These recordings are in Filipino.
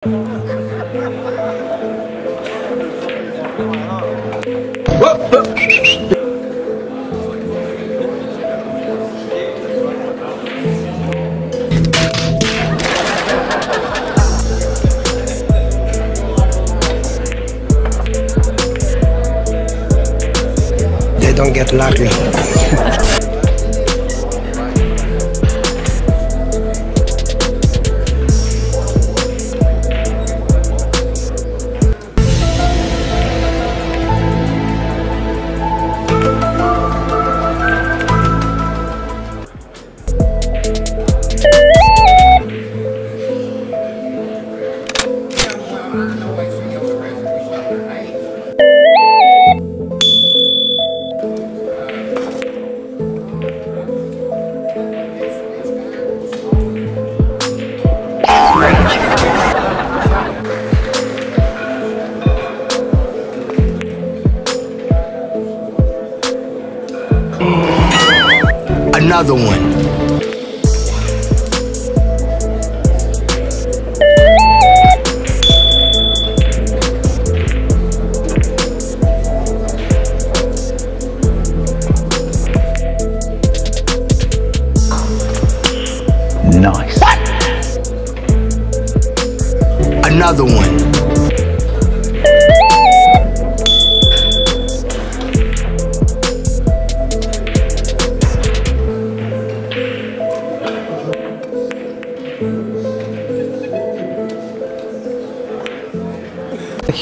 They don't get lucky. Another one. Nice. What? Another one.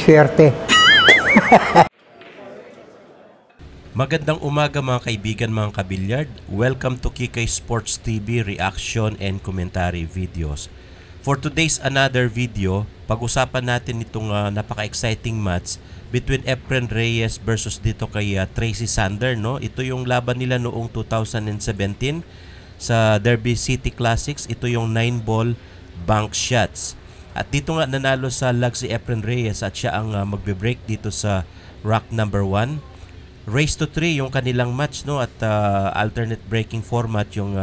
Swerte. Magandang umaga mga kaibigan, mga kabilyard. Welcome to Kikay Sports TV reaction and commentary videos. For today's another video, pag-usapan natin itong napaka-exciting match between Efren Reyes versus dito kay Tracy Sander, no? Ito yung laban nila noong 2017 sa Derby City Classics. Ito yung 9-ball bank shots. At dito nga nanalo sa lag si Efren Reyes at siya ang magbe-break dito sa rack number 1. Race to 3 yung kanilang match, no, at alternate breaking format yung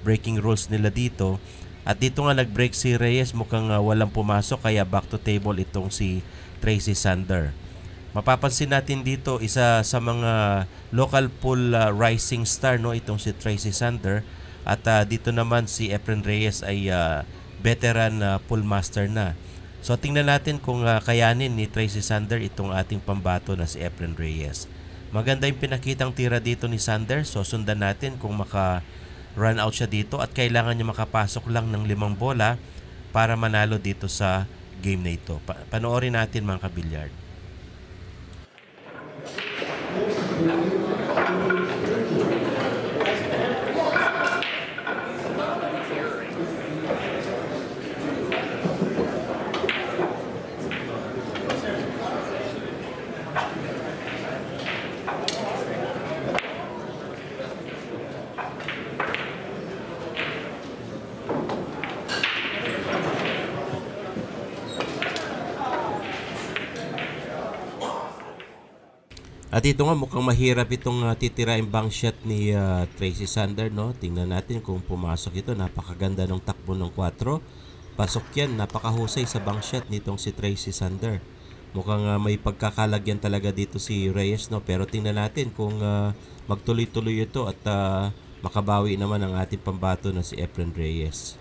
breaking rules nila dito. At dito nga nag-break si Reyes, mukhang walang pumasok kaya back to table itong si Tracy Sander. Mapapansin natin dito isa sa mga local pool rising star, no, itong si Tracy Sander. At dito naman si Efren Reyes ay veteran pool master na. So tingnan natin kung kayanin ni Tracy Sander itong ating pambato na si Efren Reyes. Maganda yung pinakitang tira dito ni Sander. So sundan natin kung maka-run out siya dito at kailangan niya makapasok lang ng 5 bola para manalo dito sa game na ito. Panoorin natin mga kabilyard. At ito nga mukhang mahirap itong titirain bank shot ni Tracy Sander, no? Tingnan natin kung pumasok ito. Napakaganda ng takbo ng 4. Pasok yan. Napakahusay sa bank shot nitong si Tracy Sander. Mukhang may pagkakalagyan talaga dito si Reyes, no? Pero tingnan natin kung magtuloy-tuloy ito at makabawi naman ang ating pambato na si Efren Reyes.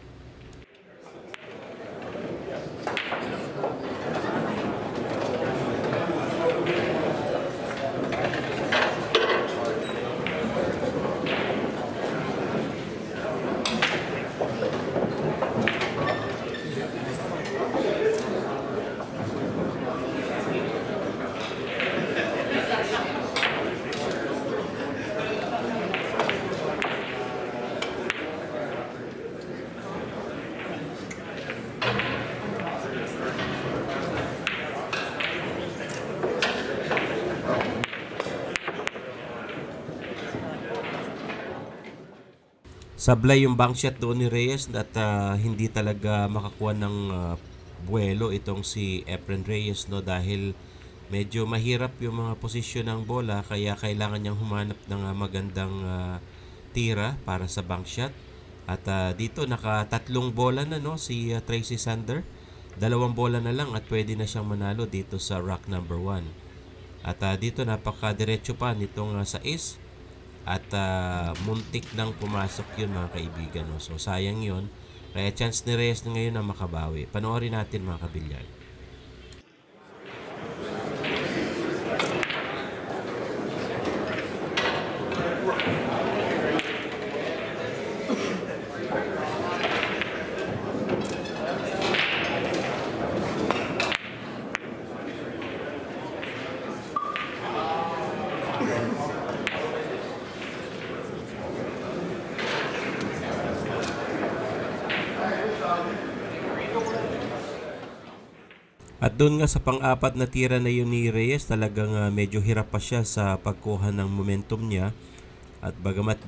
Sablay yung bank shot doon ni Reyes at hindi talaga makakuha ng buwelo itong si Efren Reyes, no, dahil medyo mahirap yung mga posisyon ng bola kaya kailangan niyang humanap ng magandang tira para sa bank shot. At dito naka 3 bola na, no, si Tracy Sander. 2 bola na lang at pwede na siyang manalo dito sa rack number 1. At dito napaka-diretso pa nitong sa ace. At muntik nang pumasok yun mga kaibigan. No? So sayang yun. Kaya chance ni Reyes na ngayon na makabawi. Panoorin natin mga kabilyard. At doon nga sa pang-apat na tira na yun ni Reyes, talagang medyo hirap pa siya sa pagkuha ng momentum niya. At bagamat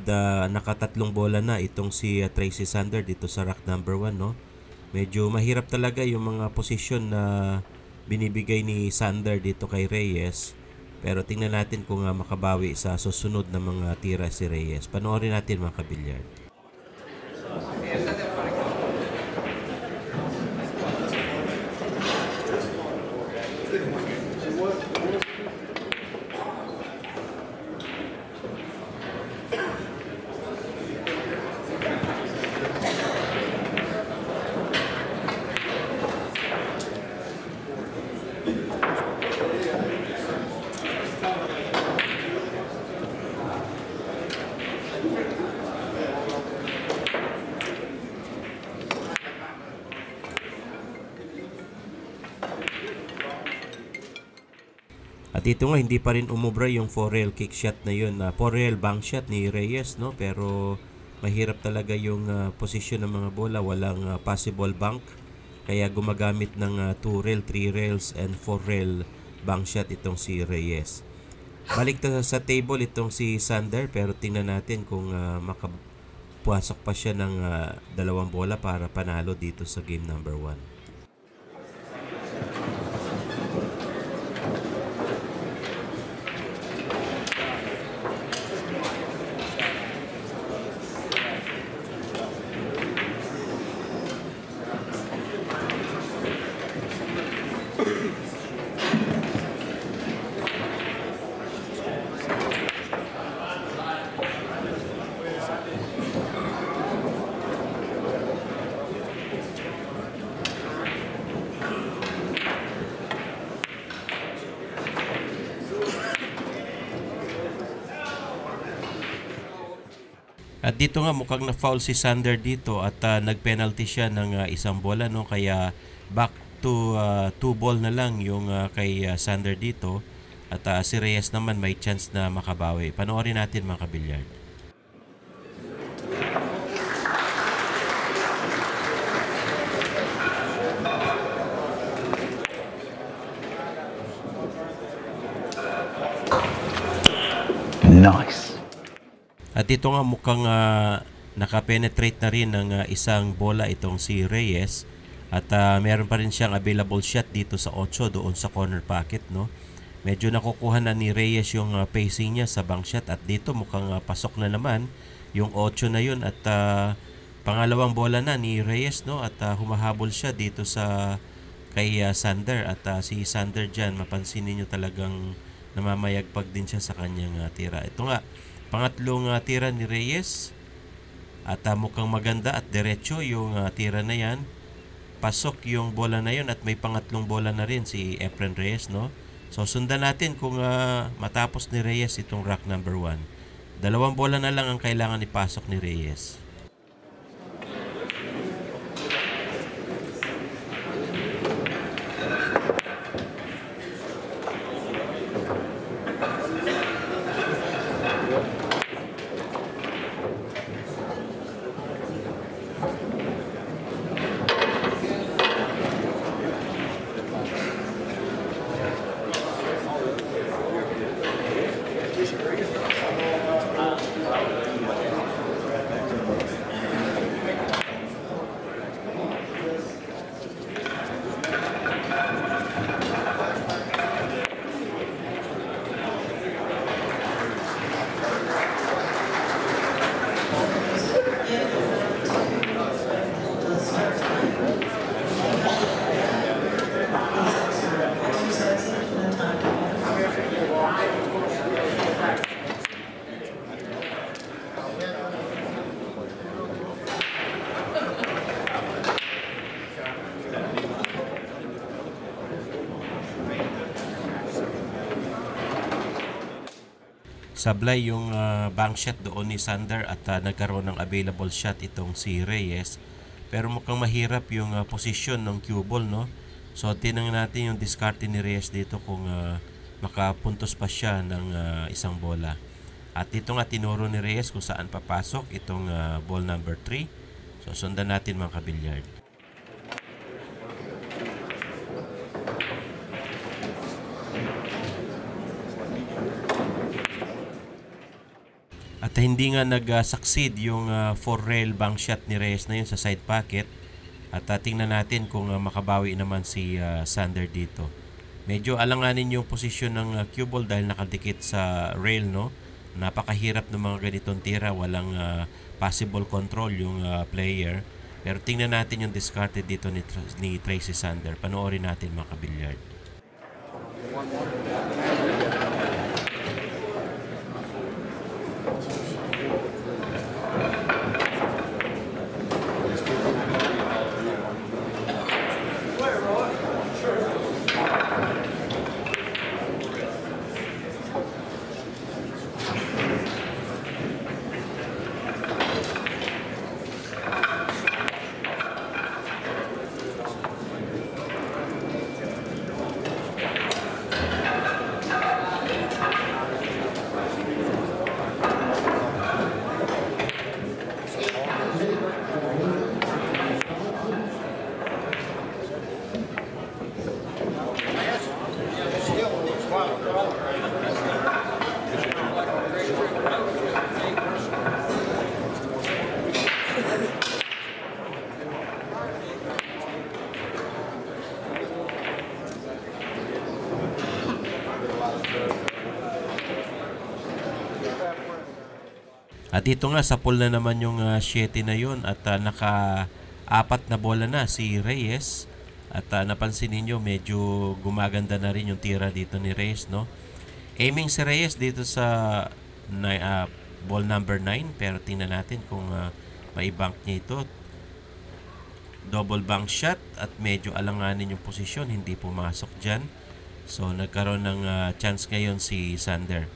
nakatatlong bola na itong si Tracy Sander dito sa rack number 1, no? Medyo mahirap talaga yung mga posisyon na binibigay ni Sander dito kay Reyes. Pero tingnan natin kung makabawi sa susunod na mga tira si Reyes. Panoorin natin mga kabilyard. At dito nga hindi pa rin umubra yung 4-rail kick shot na yun, 4-rail bank shot ni Reyes, no? Pero mahirap talaga yung posisyon ng mga bola, walang possible bank. Kaya gumagamit ng 2-rail, 3-rails and 4-rail bank shot itong si Reyes. Balik sa table itong si Sander, pero tingnan natin kung makapasok pa siya ng 2 bola para panalo dito sa game number 1. At dito nga mukhang na-foul si Sander dito at nag-penalty siya ng 1 bola, no? Kaya back to 2 ball na lang yung kay Sander dito. At si Reyes naman may chance na makabawi. Panoorin natin mga kabilyard. Nice. At ito nga mukhang nakapenetrate na rin ng 1 bola itong si Reyes. At meron pa rin siyang available shot dito sa 8 doon sa corner pocket, no? Medyo nakukuha na ni Reyes yung pacing niya sa bank shot. At dito mukhang pasok na naman yung 8 na yun. At pangalawang bola na ni Reyes, no? At humahabol siya dito sa kay Sander. At si Sander dyan, mapansin niyo talagang namamayagpag din siya sa kanyang tira. Ito nga, pangatlong tira ni Reyes. At mukhang maganda at diretso yung tira na yan. Pasok yung bola na yun at may pangatlong bola na rin si Efren Reyes, no? So sundan natin kung matapos ni Reyes itong rack number 1. 2 bola na lang ang kailangan ipasok ni Reyes. sablay yung bank shot doon ni Sander at nagkaroon ng available shot itong si Reyes. Pero mukhang mahirap yung posisyon ng cue ball, no? So tingnan natin yung diskarte ni Reyes dito kung makapuntos pa siya ng isang bola. At dito nga tinuro ni Reyes kung saan papasok itong ball number 3. So sundan natin mga kabilyard. At hindi nga nag-succeed yung 4-rail bank shot ni Reyes na yun sa side pocket. At tingnan natin kung makabawi naman si Sander dito. Medyo alanganin yung posisyon ng cue ball dahil nakadikit sa rail, no? Napakahirap ng mga ganitong tira, walang possible control yung player. Pero tingnan natin yung discarded dito ni Tracy Sander. Panoorin natin mga kabilyard. At dito nga sa pool na naman yung 7 na yun at naka-4 na bola na si Reyes. At napansin niyo medyo gumaganda na rin yung tira dito ni Reyes, no? Aiming si Reyes dito sa ball number 9, pero tingnan natin kung maibank niya ito. Double bank shot at medyo alanganin yung posisyon, hindi pumasok dyan. So nagkaroon ng chance ngayon si Sander.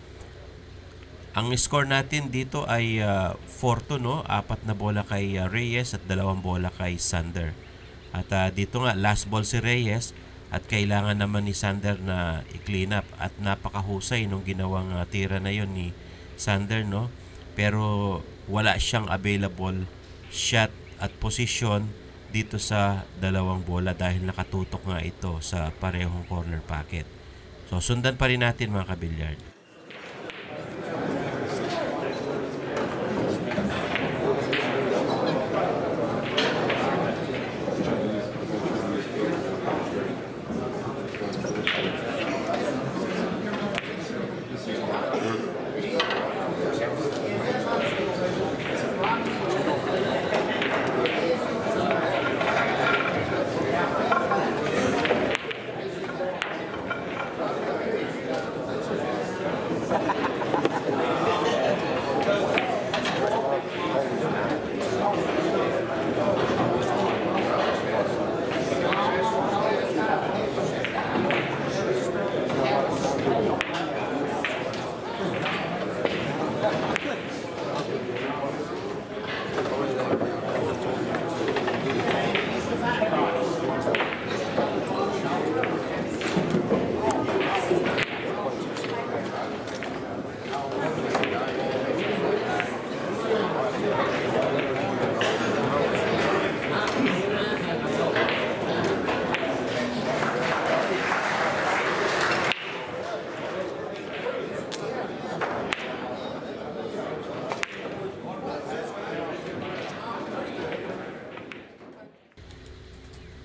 Ang score natin dito ay 4-2, no? 4 na bola kay Reyes at 2 bola kay Sander. At dito nga last ball si Reyes at kailangan naman ni Sander na i-clean up at napakahusay nung ginawang tira na yon ni Sander, no? Pero wala siyang available shot at position dito sa 2 bola dahil nakatutok nga ito sa parehong corner pocket. So sundan pa rin natin mga kabilyard.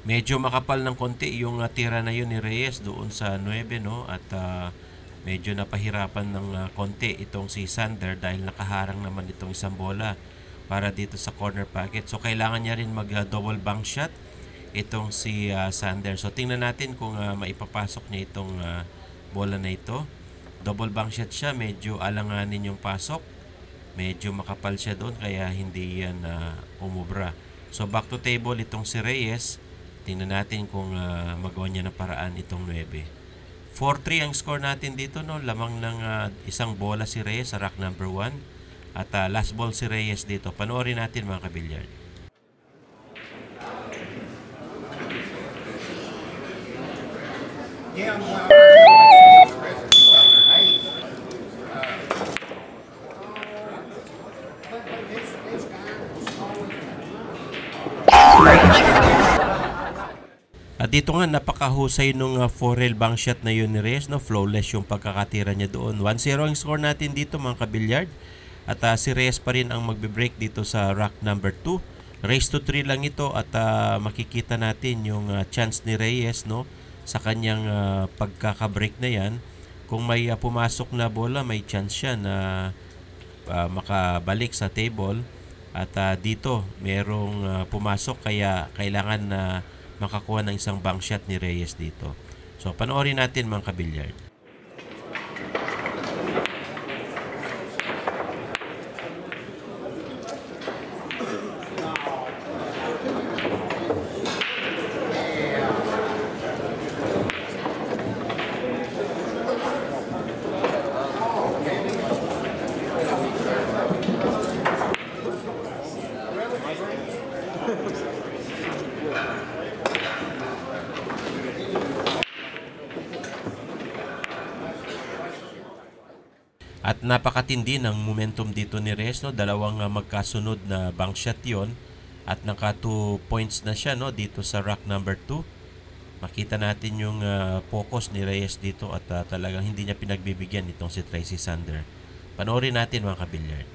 Medyo makapal ng konti yung tira na yun ni Reyes doon sa 9, no? At medyo napahirapan ng konti itong si Sander dahil nakaharang naman itong isang bola para dito sa corner pocket. So kailangan niya rin mag-double bank shot itong si Sander. So tingnan natin kung maipapasok niya itong bola na ito. Double bank shot siya, medyo alanganin yung pasok. Medyo makapal siya doon kaya hindi yan umubra. So back to table itong si Reyes. Tingnan natin kung magawa niya ng paraan itong 9. 4-3 ang score natin dito, no? Lamang ng isang bola si Reyes sa rack number 1. At last ball si Reyes dito. Panoorin natin mga kabilyard. At dito nga napakahusay nung forel bank shot na yun ni Reyes, no? Flawless yung pagkakatira niya doon. 1-0 ang score natin dito mga kabilyard. At si Reyes pa rin ang magbe-break dito sa rack number 2. Race to 3 lang ito at makikita natin yung chance ni Reyes, no? Sa kanyang pagkaka-break na yan. Kung may pumasok na bola, may chance siya na makabalik sa table. At dito merong pumasok kaya kailangan na makakuha ng isang bank shot ni Reyes dito. So panoorin natin mga kabilyard. At napakatindi ng momentum dito ni Reyes, no? Dalawang magkasunod na bank shot yon. At naka 2 points na siya, no? Dito sa rack number 2. Makita natin yung focus ni Reyes dito at talagang hindi niya pinagbibigyan itong si Tracy Sander. Panoorin natin mga kabilyard.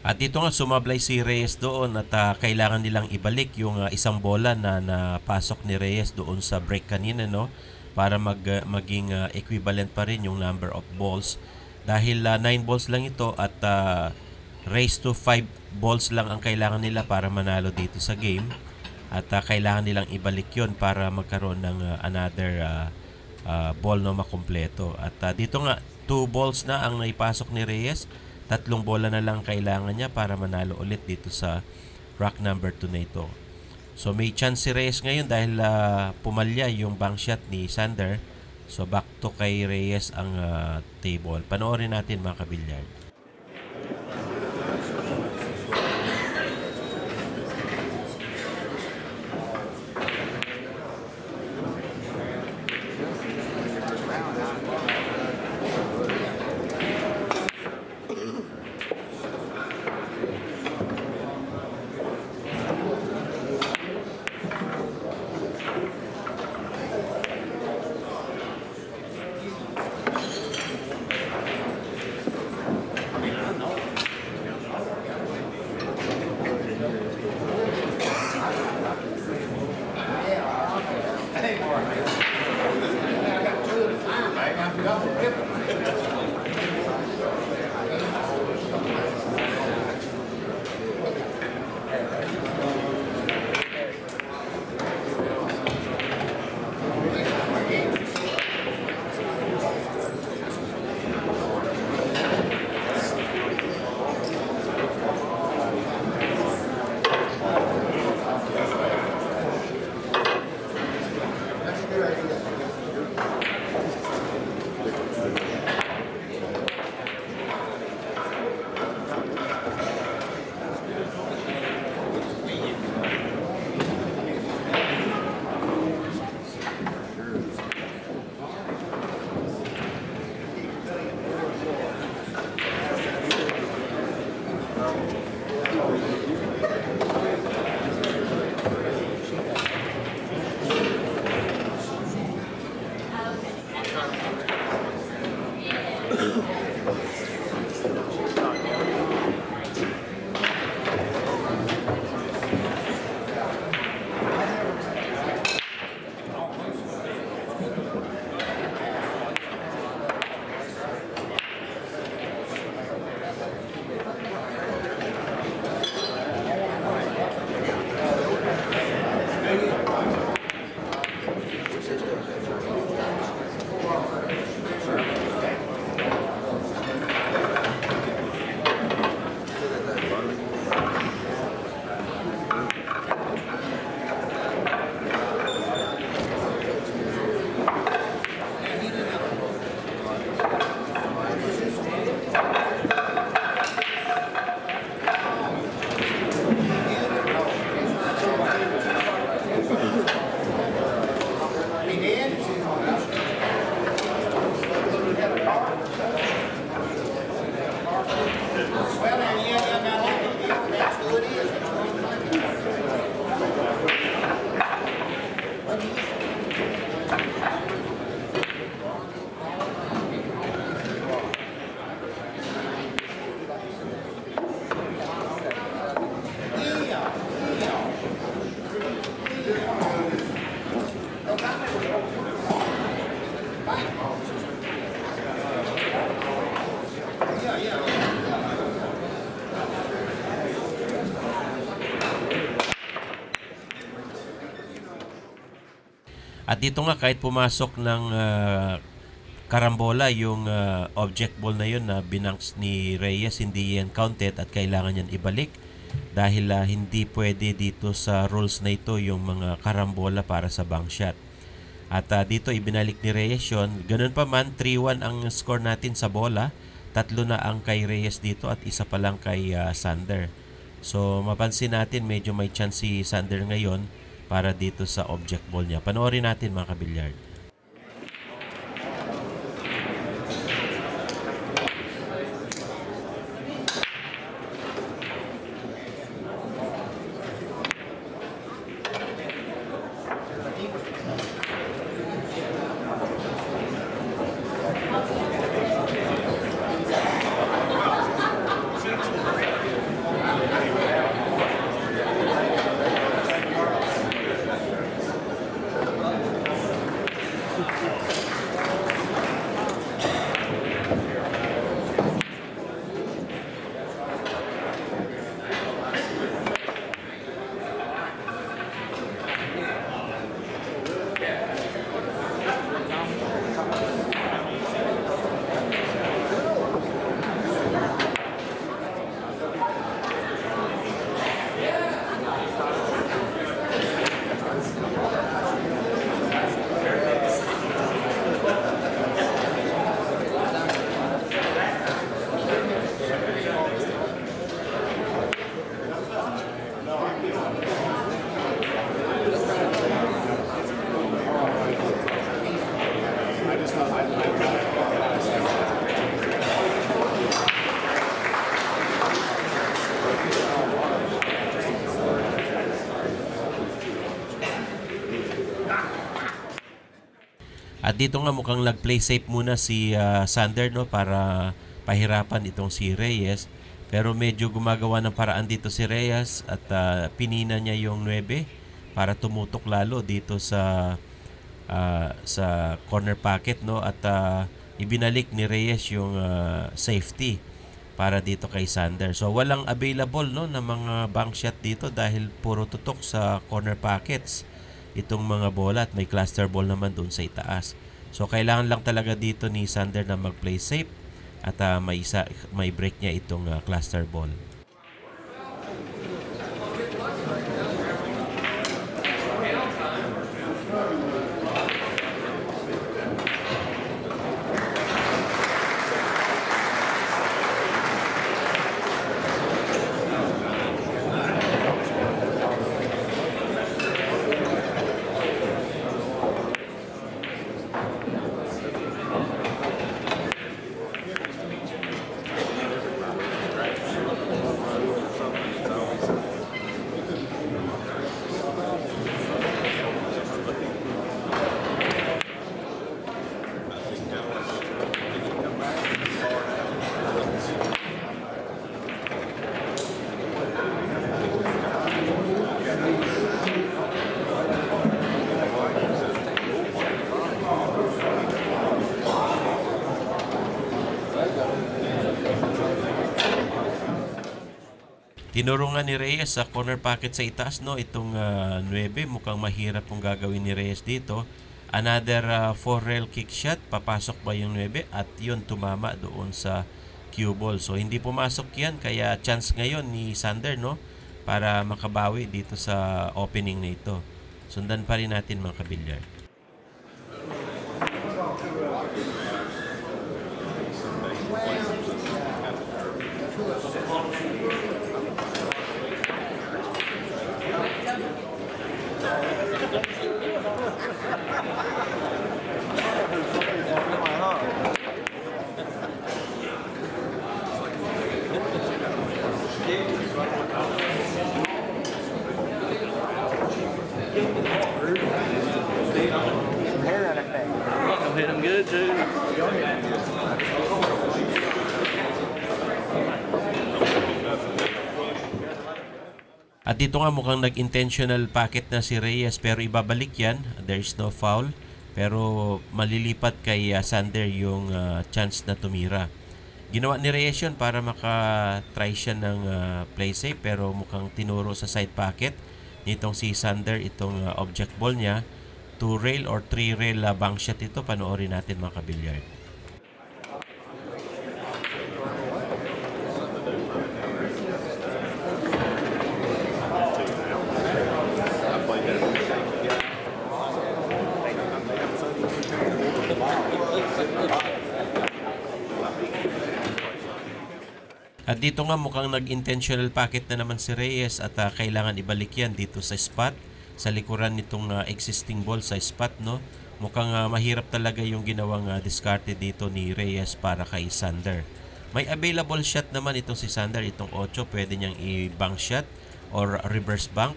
At dito nga sumablay si Reyes doon at kailangan nilang ibalik yung isang bola na napasok ni Reyes doon sa break kanina, no? Para maging equivalent pa rin yung number of balls. Dahil 9 balls lang ito at race to 5 balls lang ang kailangan nila para manalo dito sa game. At kailangan nilang ibalik yon para magkaroon ng another ball na makumpleto. At dito nga 2 balls na ang naipasok ni Reyes. 3 bola na lang kailangan niya para manalo ulit dito sa rack number 2 na ito. So may chance si Reyes ngayon dahil pumalya yung bank shot ni Sander. So back to kay Reyes ang table. Panoorin natin mga kabilyard. At dito nga kahit pumasok ng karambola yung object ball na yun na binanks ni Reyes, hindi yan counted at kailangan yan ibalik dahil hindi pwede dito sa rules na ito yung mga karambola para sa bank shot. At dito ibinalik ni Reyes yun. Ganun pa man, 3-1 ang score natin sa bola. 3 na ang kay Reyes dito at 1 pa lang kay Sander. So mapansin natin medyo may chance si Sander ngayon para dito sa object ball niya. Panoorin natin mga kabilyard. At dito nga mukhang nag-play safe muna si Sander, no, para pahirapan itong si Reyes. Pero medyo gumagawa ng paraan dito si Reyes at pinina niya yung 9 para tumutok lalo dito sa corner pocket, no, at ibinalik ni Reyes yung safety para dito kay Sander. So walang available, no, na mga bank shot dito dahil puro tutok sa corner pockets itong mga bola at may cluster ball naman doon sa itaas. So kailangan lang talaga dito ni Sander na mag-play safe at may break niya itong cluster ball. Tinuro nga ni Reyes sa corner pocket sa itaas, no, itong 9. Mukhang mahirap kung gagawin ni Reyes dito. Another 4-rail kick shot. Papasok ba yung 9? At yun, tumama doon sa cue ball. So hindi pumasok yan. Kaya chance ngayon ni Sander, no, para makabawi dito sa opening na ito. Sundan pa rin natin mga kabilyard. Hit him good too. At dito nga mukhang nag-intentional pocket na si Reyes pero ibabalik yan. There's no foul. Pero malilipat kay Sander yung chance na tumira. Ginawa ni Reyes yun para maka-try siya ng play safe pero mukhang tinuro sa side pocket nitong si Sander itong object ball niya. 2 rail or 3 rail bank shot ito. Panoorin natin mga kabilyard. At dito nga mukhang nag-intentional pocket na naman si Reyes at kailangan ibalik yan dito sa spot, sa likuran nitong existing ball sa spot, no? Mukhang mahirap talaga yung ginawang diskarte dito ni Reyes para kay Sander. May available shot naman itong si Sander, itong 8, pwede niyang i-bank shot or reverse bank.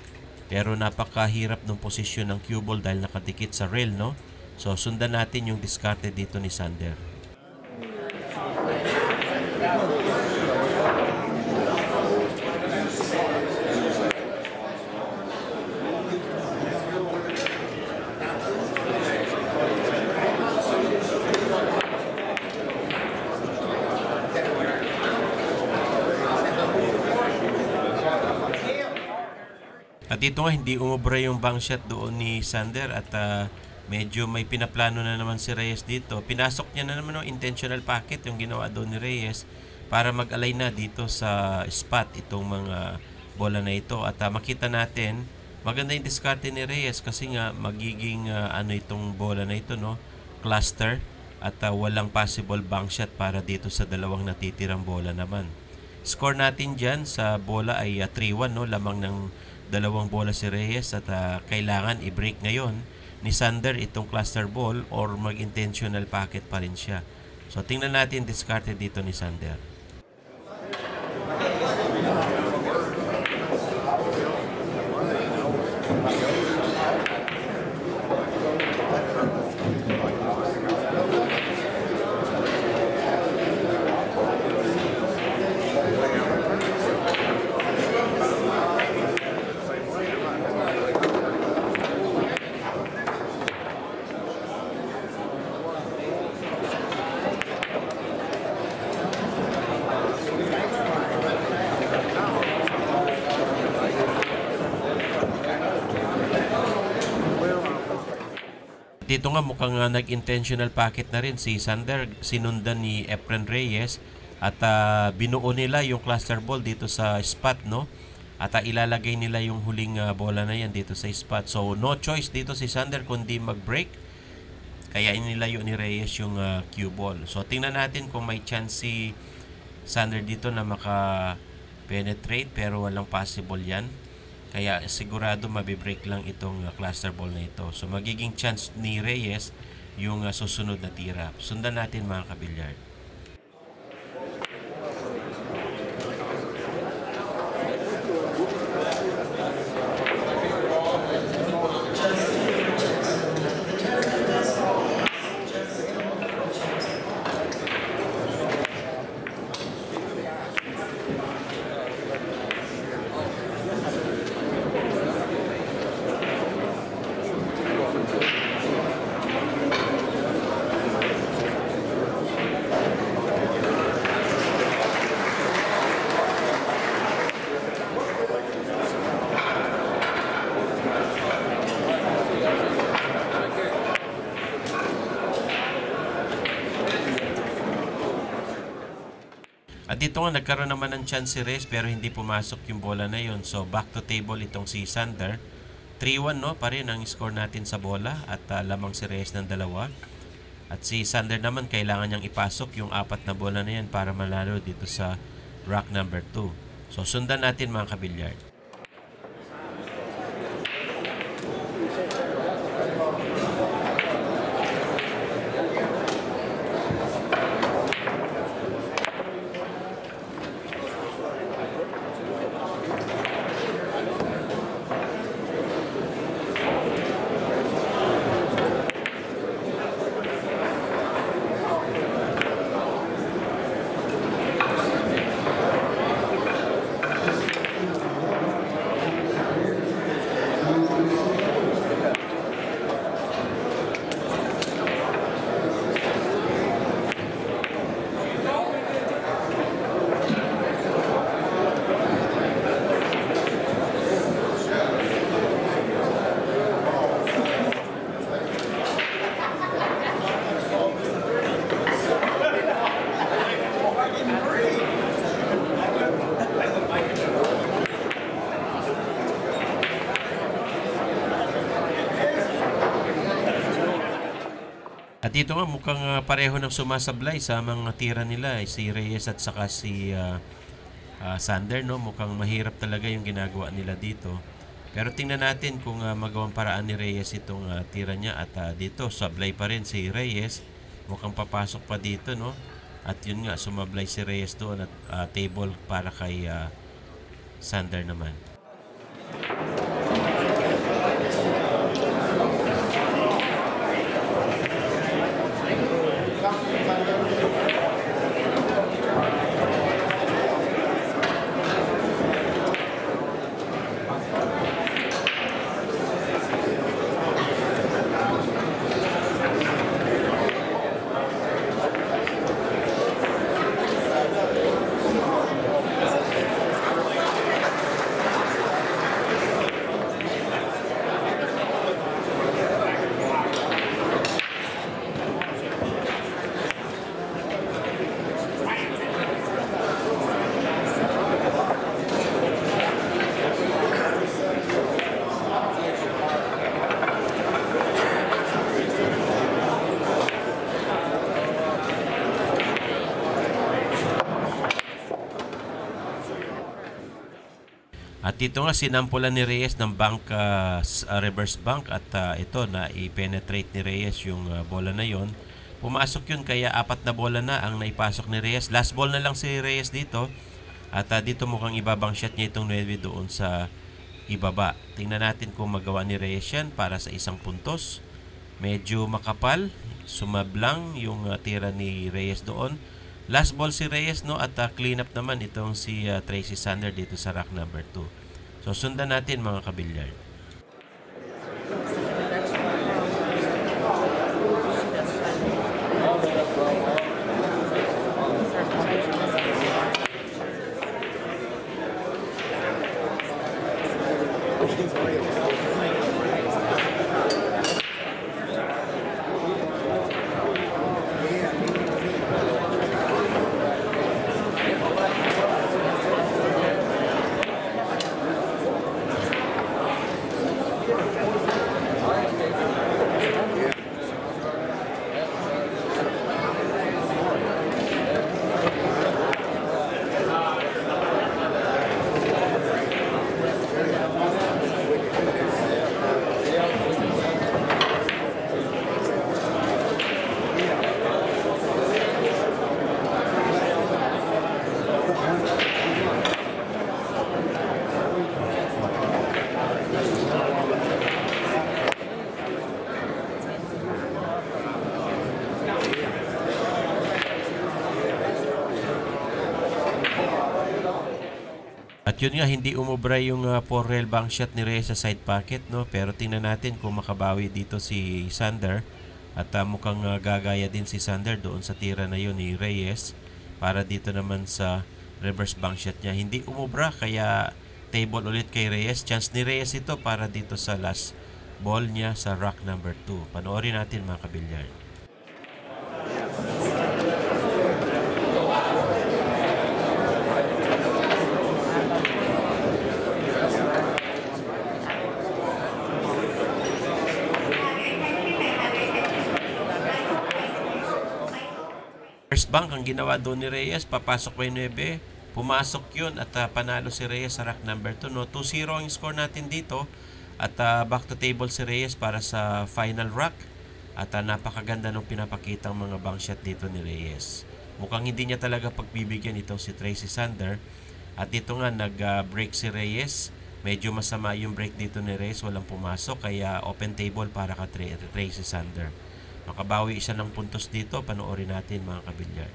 Pero napakahirap ng posisyon ng cue ball dahil nakadikit sa rail, no? So sundan natin yung diskarte dito ni Sander. At dito nga hindi umubra yung bank shot doon ni Sander at medyo may pinaplano na naman si Reyes dito. Pinasok niya na naman yung intentional pocket yung ginawa doon ni Reyes para mag-align na dito sa spot itong mga bola na ito. At makita natin maganda yung diskarte ni Reyes kasi nga magiging itong bola na ito, no? Cluster at walang possible bank shot para dito sa dalawang natitirang bola naman. Score natin dyan sa bola ay 3-1, no? Lamang ng dalawang bola si Reyes at kailangan i-break ngayon ni Sander itong cluster ball or mag-intentional pocket pa rin siya. So tingnan natin diskarte dito ni Sander. Dito nga mukhang nag-intentional pocket na rin si Sander, sinundan ni Efren Reyes at binuo nila yung cluster ball dito sa spot, no? At ilalagay nila yung huling bola na yan dito sa spot. So no choice dito si Sander kundi mag-break. Kaya inilayo ni Reyes yung cue ball. So tingnan natin kung may chance si Sander dito na maka-penetrate pero walang possible yan. Kaya sigurado mabibreak lang itong cluster ball na ito. So magiging chance ni Reyes yung susunod na tira. Sundan natin mga kabilyard. At dito nga nagkaroon naman ng chance si Reyes pero hindi pumasok yung bola na yun. So back to table itong si Sander. 3-1, no? Pa rin ang score natin sa bola at lamang si Reyes ng 2. At si Sander naman kailangan niyang ipasok yung 4 na bola na yan para manalo dito sa rack number 2. So sundan natin mga kabilyard. At dito nga mukhang pareho ng sumasablay sa mga tira nila, si Reyes at saka si Sander, no? Mukhang mahirap talaga yung ginagawa nila dito. Pero tingnan natin kung magawang paraan ni Reyes itong tira niya. At dito sablay pa rin si Reyes, mukhang papasok pa dito, no? At yun nga, sumablay si Reyes doon at table para kay Sander naman. At dito nga sinampulan ni Reyes ng bank, reverse bank at ito na i-penetrate ni Reyes yung bola na yon. Pumasok yun kaya 4 na bola na ang naipasok ni Reyes. Last ball na lang si Reyes dito. At dito mukhang ibabang shot niya itong 9 doon sa ibaba. Tingnan natin kung magawa ni Reyes yan para sa 1 puntos. Medyo makapal, sumablang yung tira ni Reyes doon. Last ball si Reyes, no, at clean up naman itong si Tracy Sander dito sa rack number 2. So sundan natin mga kabilyard. At yun nga, hindi umubra yung 4-rail bank shot ni Reyes sa side pocket, no? Pero tingnan natin kung makabawi dito si Sander. At mukhang gagaya din si Sander doon sa tira na yun ni Reyes para dito naman sa reverse bank shot niya. Hindi umubra kaya table ulit kay Reyes. Chance ni Reyes ito para dito sa last ball niya sa rack number 2. Panoorin natin mga kabilyard. First bank ang ginawa doon ni Reyes, papasok pa yung 9, pumasok yun at panalo si Reyes sa rack number 2. No? 2-0 ang score natin dito at back to table si Reyes para sa final rack at napakaganda nung pinapakitang mga bank shot dito ni Reyes. Mukhang hindi niya talaga pagbibigyan itong si Tracy Sander at dito nga nag-break si Reyes. Medyo masama yung break dito ni Reyes, walang pumasok kaya open table para ka Tracy Sander. Makabawi siya ng puntos dito. Panoorin natin mga kabilyard.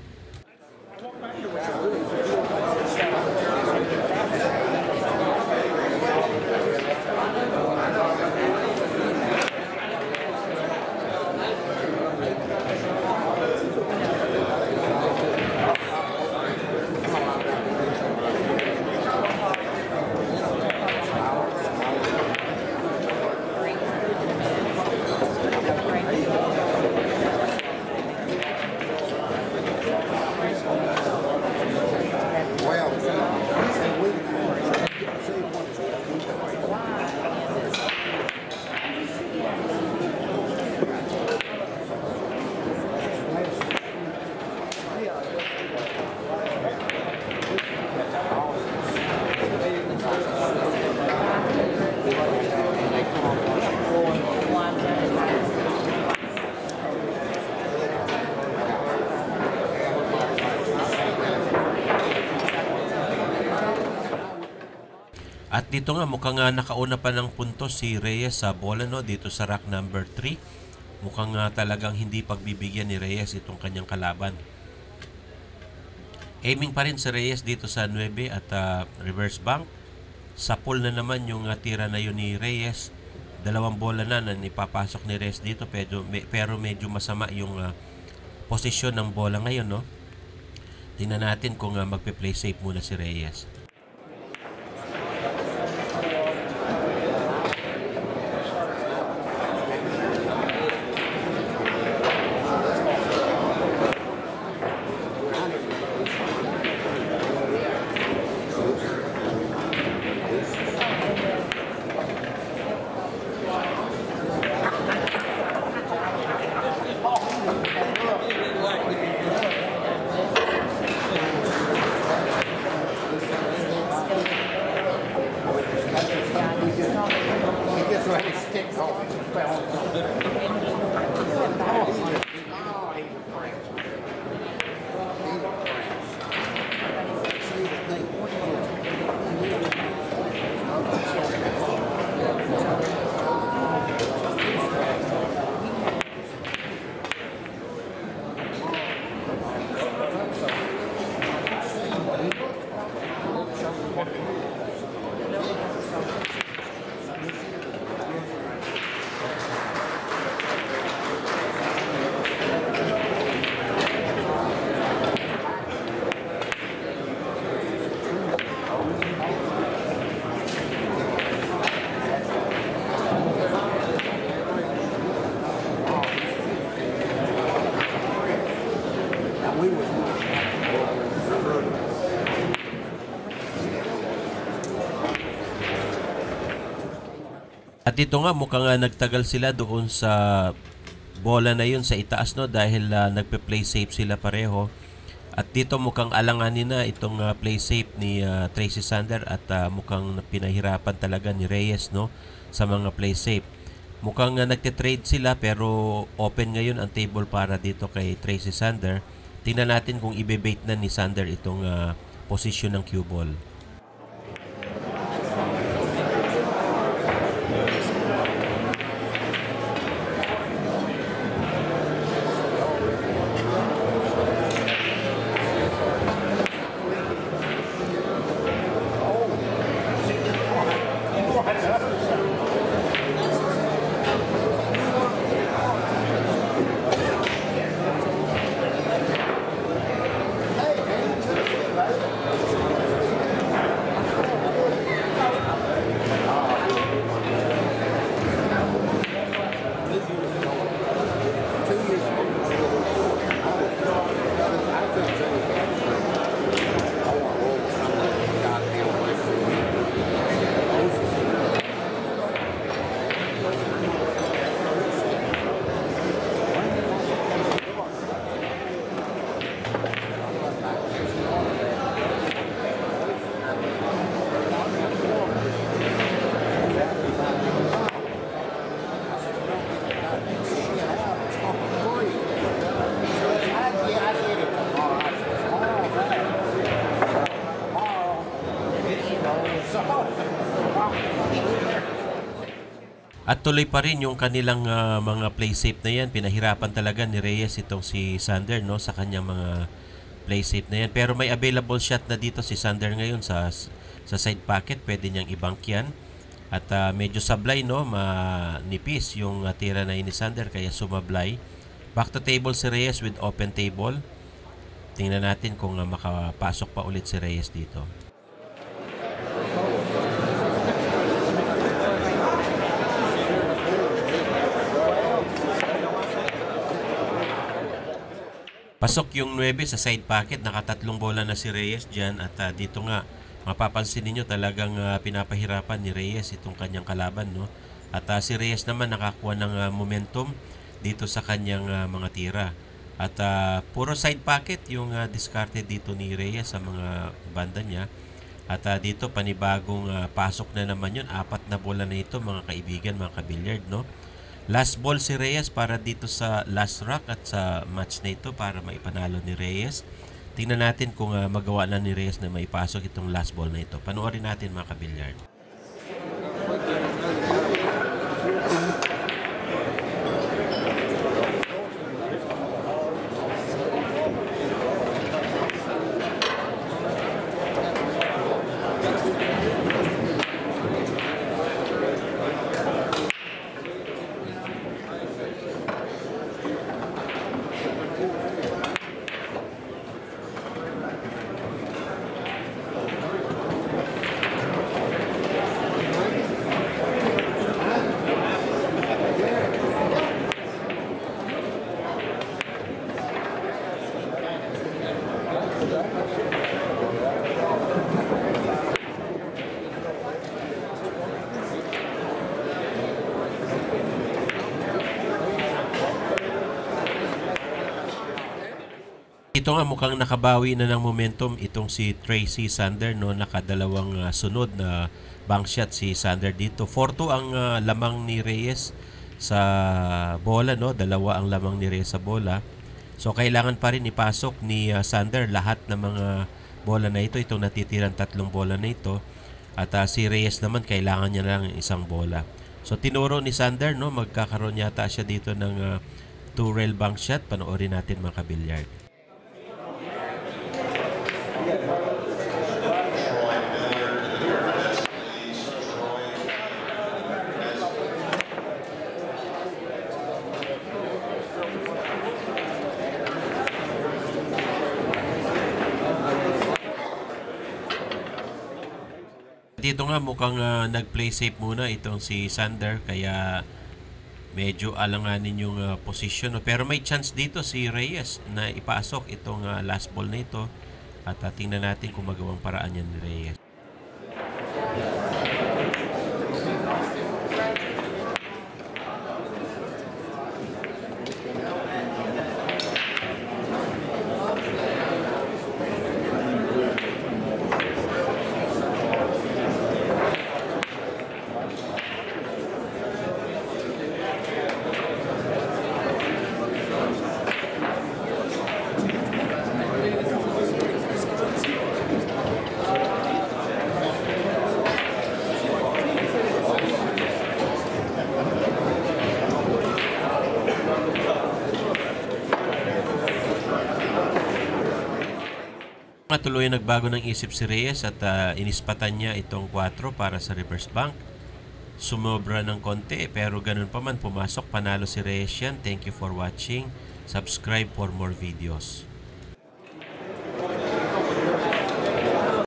At dito nga mukhang nakauna pa ng puntos si Reyes sa bola, no, dito sa rack number 3. Mukhang talagang hindi pagbibigyan ni Reyes itong kanyang kalaban. Aiming pa rin si Reyes dito sa 9 at reverse bank. Sa pool na naman yung tira na yun ni Reyes. Dalawang bola na ipapasok ni Reyes dito, pero medyo masama yung posisyon ng bola ngayon, no. Tingnan natin kung magpe-play safe muna si Reyes. At dito nga mukhang nagtagal sila doon sa bola na yun sa itaas, no, dahil nagpe-play safe sila pareho. At dito mukhang alanganin na itong play safe ni Tracy Sander at mukhang pinahirapan talaga ni Reyes, no, sa mga play safe. Mukhang nagte-trade sila pero open ngayon ang table para dito kay Tracy Sander. Tingnan natin kung ibe-bait na ni Sander itong position ng cue ball. At tuloy pa rin yung kanilang mga play safe na yan. Pinahirapan talaga ni Reyes itong si Sander, no, sa kanyang mga play safe na yan. Pero may available shot na dito si Sander ngayon sa side pocket. Pwede niyang i-bank yan. At medyo sablay, no, manipis yung tira na yun ni Sander kaya sumablay. Back to table si Reyes with open table. Tingnan natin kung makapasok pa ulit si Reyes dito. Pasok yung 9 sa side pocket. Nakatatlong bola na si Reyes dyan. At dito nga, mapapansin ninyo talagang pinapahirapan ni Reyes itong kanyang kalaban, no? At si Reyes naman nakakuha ng momentum dito sa kanyang mga tira. At puro side pocket yung discarded dito ni Reyes sa mga banda niya. At dito panibagong pasok na naman yun. 4 na bola na ito, mga kaibigan, mga kabilyard, no? Last ball si Reyes para dito sa last rack at sa match na ito para maipanalo ni Reyes. Tingnan natin kung magawa na ni Reyes na maipasok itong last ball na ito. Panoorin natin, mga kabilyard. Ito nga mukhang nakabawi na ng momentum itong si Tracy Sander, no, nakadalawang sunod na bank shot si Sander dito. 4-2 ang lamang ni Reyes sa bola, no, dalawa ang lamang ni Reyes sa bola. So kailangan pa rin ipasok ni Sander lahat ng mga bola na ito, itong natitirang 3 bola na ito. At si Reyes naman kailangan niya lang isang bola. So tinuro ni Sander, no, magkakaroon yata siya dito ng 2-rail bank shot. Panoorin natin mga kabilyard. Dito nga mukhang nag-play safe muna itong si Sander, kaya medyo alanganin yung position. Pero may chance dito si Reyes na ipasok itong last ball na ito. At tingnan natin kung magawang paraan yan ni Reyes. Tuloy nagbago ng isip si Reyes at inispatan niya itong 4 para sa reverse bank. Sumobra ng konti pero ganun pa man pumasok, panalo si Reyes yan. Thank you for watching. Subscribe for more videos.